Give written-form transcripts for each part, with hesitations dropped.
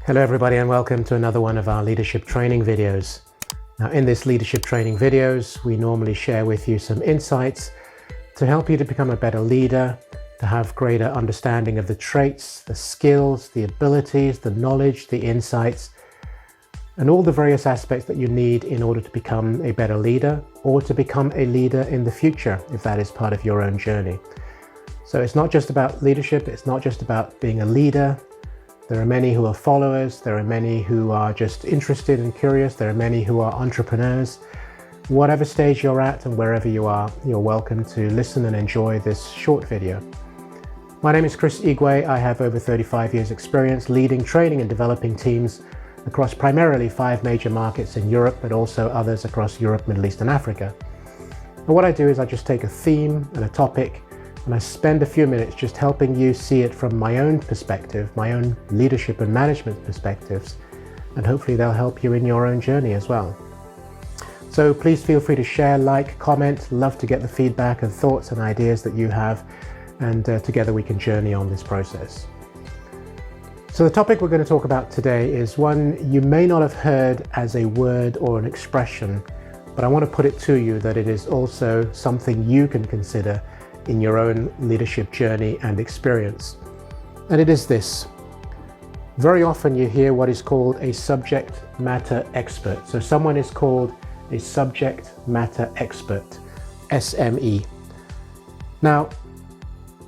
Hello everybody and welcome to another one of our leadership training videos. Now in this leadership training videos, we normally share with you some insights to help you to become a better leader, to have greater understanding of the traits, the skills, the abilities, the knowledge, the insights, and all the various aspects that you need in order to become a better leader or to become a leader in the future, if that is part of your own journey. So it's not just about leadership, it's not just about being a leader. There are many who are followers, there are many who are just interested and curious, there are many who are entrepreneurs. Whatever stage you're at and wherever you are, you're welcome to listen and enjoy this short video. My name is Chris Igwe. I have over 35 years experience leading, training and developing teams across primarily 5 major markets in Europe, but also others across Europe, Middle East and Africa. And what I do is I just take a theme and a topic and I spend a few minutes just helping you see it from my own perspective, my own leadership and management perspectives, and hopefully they'll help you in your own journey as well. So please feel free to share, like, comment. Love to get the feedback and thoughts and ideas that you have, and together we can journey on this process. So the topic we're going to talk about today is one you may not have heard as a word or an expression, but I want to put it to you that it is also something you can consider in your own leadership journey and experience. And it is this. Very often you hear what is called a subject matter expert. So someone is called a subject matter expert, SME. Now,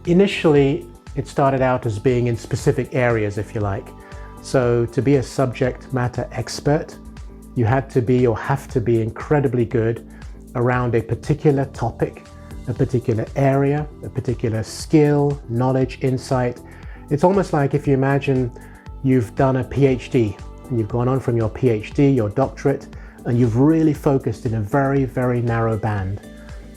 initially, it started out as being in specific areas, if you like. So to be a subject matter expert, you had to be or have to be incredibly good around a particular topic, a particular area, a particular skill, knowledge, insight. It's almost like if you imagine you've done a PhD and you've gone on from your PhD, your doctorate, and you've really focused in a very, very narrow band.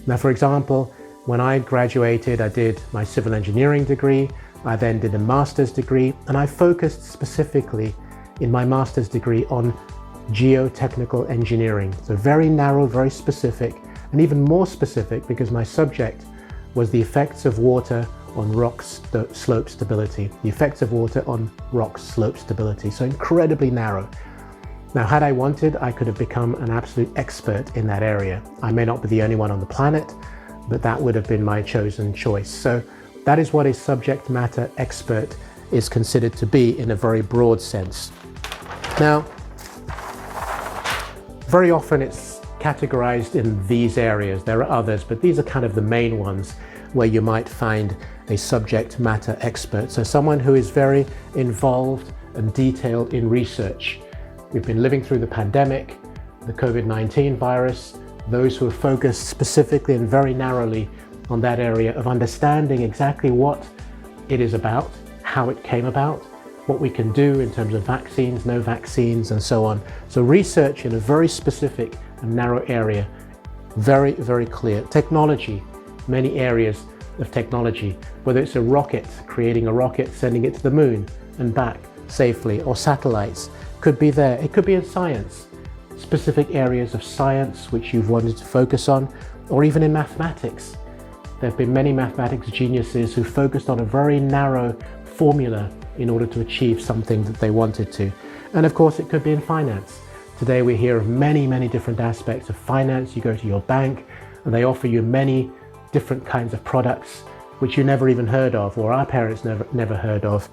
Now, for example, when I graduated, I did my civil engineering degree. I then did a master's degree, and I focused specifically in my master's degree on geotechnical engineering. So very narrow, very specific, and even more specific because my subject was the effects of water on rock slope stability. The effects of water on rock slope stability. So incredibly narrow. Now, had I wanted, I could have become an absolute expert in that area. I may not be the only one on the planet, but that would have been my chosen choice. So that is what a subject matter expert is considered to be in a very broad sense. Now, very often it's categorized in these areas. There are others, but these are kind of the main ones where you might find a subject matter expert. So someone who is very involved and detailed in research. We've been living through the pandemic, the COVID-19 virus. Those who are focused specifically and very narrowly on that area of understanding exactly what it is about, how it came about, what we can do in terms of vaccines, no vaccines, and so on. So research in a very specific and narrow area, very, very clear. Technology, many areas of technology, whether it's a rocket, creating a rocket, sending it to the moon and back safely, or satellites, could be there. It could be in science. Specific areas of science which you've wanted to focus on, or even in mathematics. There have been many mathematics geniuses who focused on a very narrow formula in order to achieve something that they wanted to. And of course, it could be in finance. Today we hear of many, many different aspects of finance. You go to your bank and they offer you many different kinds of products which you never even heard of, or our parents never heard of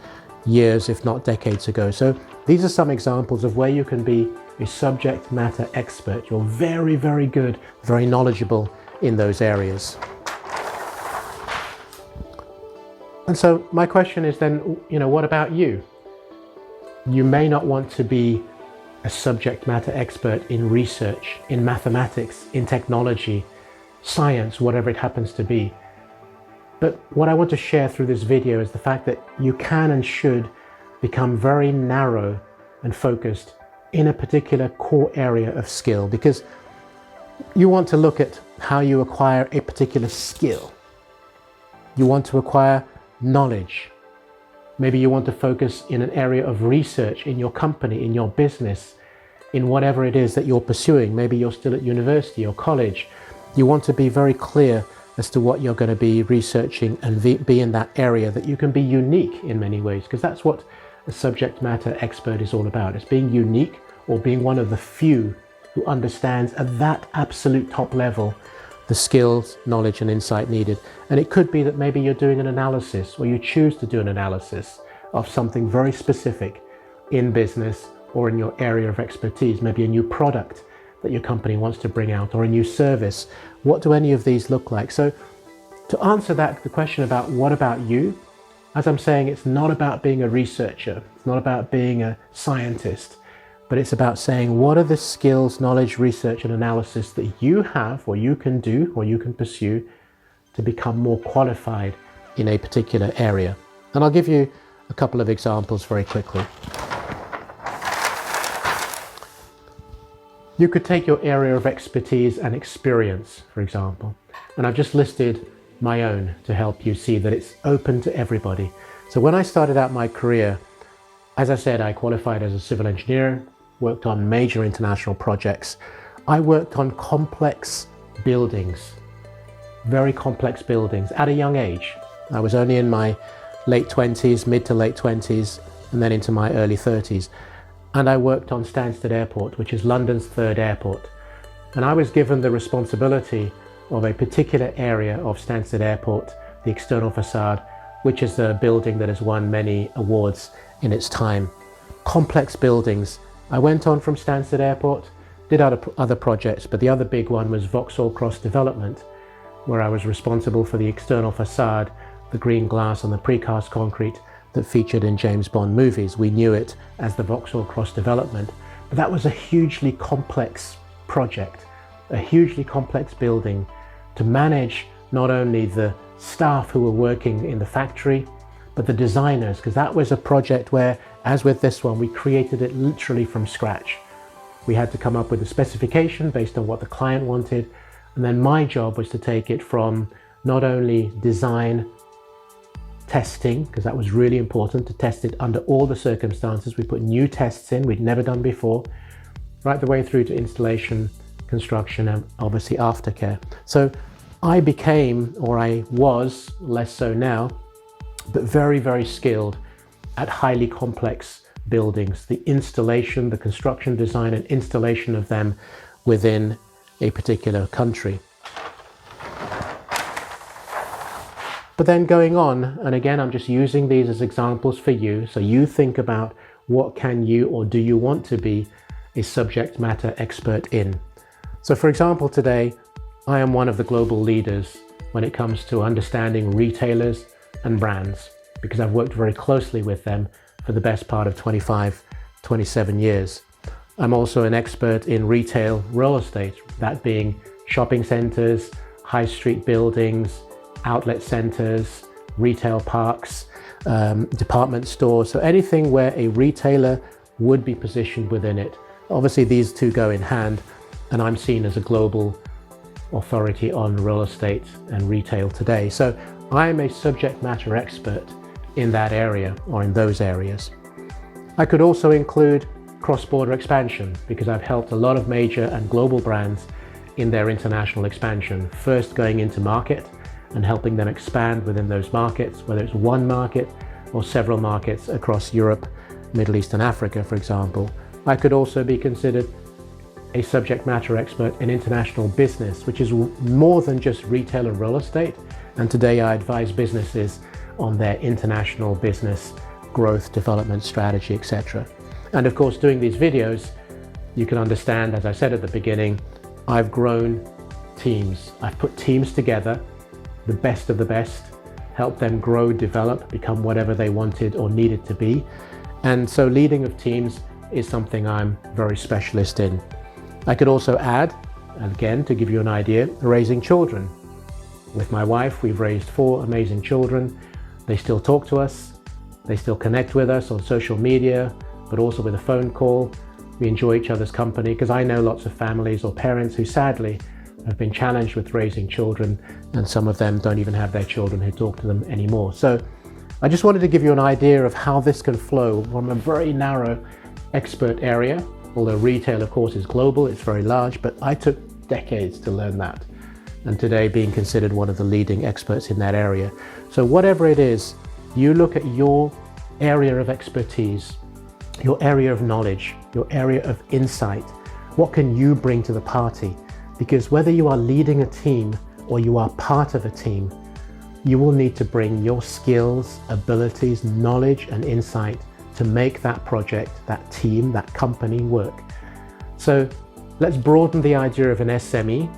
years, if not decades ago. So these are some examples of where you can be a subject matter expert. You're very, very good, very knowledgeable in those areas. And so my question is then, what about you? You may not want to be a subject matter expert in research, in mathematics, in technology, science, whatever it happens to be. But what I want to share through this video is the fact that you can and should become very narrow and focused in a particular core area of skill, because you want to look at how you acquire a particular skill. You want to acquire knowledge. Maybe you want to focus in an area of research in your company, in your business, in whatever it is that you're pursuing. Maybe you're still at university or college. You want to be very clear as to what you're going to be researching and be in that area that you can be unique in many ways, because that's what a subject matter expert is all about. It's being unique, or being one of the few who understands at that absolute top level the skills, knowledge and insight needed. And it could be that maybe you're doing an analysis, or you choose to do an analysis of something very specific in business or in your area of expertise, maybe a new product that your company wants to bring out, or a new service. What do any of these look like? So to answer the question about what about you, as I'm saying, it's not about being a researcher, it's not about being a scientist, but it's about saying, what are the skills, knowledge, research and analysis that you have, or you can do, or you can pursue to become more qualified in a particular area. And I'll give you a couple of examples very quickly. You could take your area of expertise and experience, for example, and I've just listed my own to help you see that it's open to everybody. So when I started out my career, as I said, I qualified as a civil engineer, worked on major international projects. I worked on complex buildings, very complex buildings at a young age. I was only in my late 20s, mid to late 20s, and then into my early 30s. And I worked on Stansted Airport, which is London's third airport. And I was given the responsibility of a particular area of Stansted Airport, the external facade, which is a building that has won many awards in its time. Complex buildings. I went on from Stansted Airport, did other projects, but the other big one was Vauxhall Cross Development, where I was responsible for the external facade, the green glass and the precast concrete that featured in James Bond movies. We knew it as the Vauxhall Cross Development, but that was a hugely complex project, a hugely complex building to manage not only the staff who were working in the factory, but the designers, because that was a project where, as with this one, we created it literally from scratch. We had to come up with a specification based on what the client wanted, and then my job was to take it from not only design, testing, because that was really important, to test it under all the circumstances. We put new tests in we'd never done before, right the way through to installation, construction, and obviously aftercare. So I became, or I was, less so now, but very, very skilled at highly complex buildings, the installation, the construction, design and installation of them within a particular country. But then going on, and again, I'm just using these as examples for you, so you think about what can you or do you want to be a subject matter expert in. So for example, today, I am one of the global leaders when it comes to understanding retailers and brands, because I've worked very closely with them for the best part of 25, 27 years. I'm also an expert in retail real estate, that being shopping centers, high street buildings, outlet centers, retail parks, department stores, so anything where a retailer would be positioned within it. Obviously these two go in hand, and I'm seen as a global authority on real estate and retail today. So I am a subject matter expert in that area, or in those areas. I could also include cross-border expansion, because I've helped a lot of major and global brands in their international expansion, first going into market and helping them expand within those markets, whether it's one market or several markets across Europe, Middle East and Africa, for example. I could also be considered a subject matter expert in international business, which is more than just retail and real estate. And today I advise businesses on their international business growth, development strategy, etc. And of course, doing these videos, you can understand, as I said at the beginning, I've grown teams. I've put teams together, the best of the best, helped them grow, develop, become whatever they wanted or needed to be. And so leading of teams is something I'm very specialist in. I could also add, again, to give you an idea, raising children. With my wife, we've raised 4 amazing children. They still talk to us. They still connect with us on social media, but also with a phone call. We enjoy each other's company, because I know lots of families or parents who sadly have been challenged with raising children, and some of them don't even have their children who talk to them anymore. So I just wanted to give you an idea of how this can flow from a very narrow expert area. Although retail, of course, is global, it's very large, but I took decades to learn that. And today being considered one of the leading experts in that area. So whatever it is, you look at your area of expertise, your area of knowledge, your area of insight. What can you bring to the party? Because whether you are leading a team or you are part of a team, you will need to bring your skills, abilities, knowledge, and insight to make that project, that team, that company work. So let's broaden the idea of an SME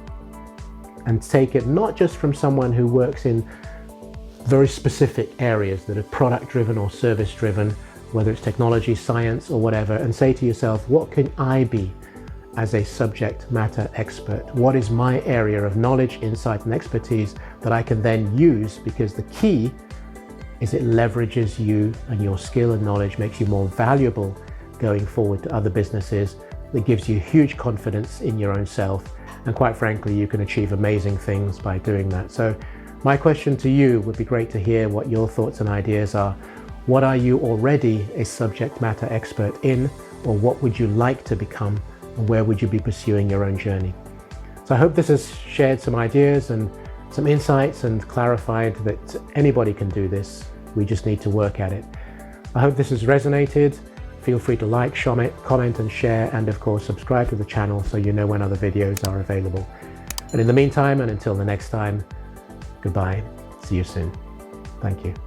and take it not just from someone who works in very specific areas that are product driven or service driven, whether it's technology, science, or whatever, and say to yourself, what can I be as a subject matter expert? What is my area of knowledge, insight, and expertise that I can then use? Because the key is it leverages you and your skill and knowledge, makes you more valuable going forward to other businesses. It gives you huge confidence in your own self. And quite frankly, you can achieve amazing things by doing that. So my question to you would be great to hear what your thoughts and ideas are. What are you already a subject matter expert in, or what would you like to become, and where would you be pursuing your own journey? So I hope this has shared some ideas and some insights and clarified that anybody can do this. We just need to work at it. I hope this has resonated. Feel free to like, comment and share, and of course subscribe to the channel so you know when other videos are available. And in the meantime, and until the next time, goodbye. See you soon. Thank you.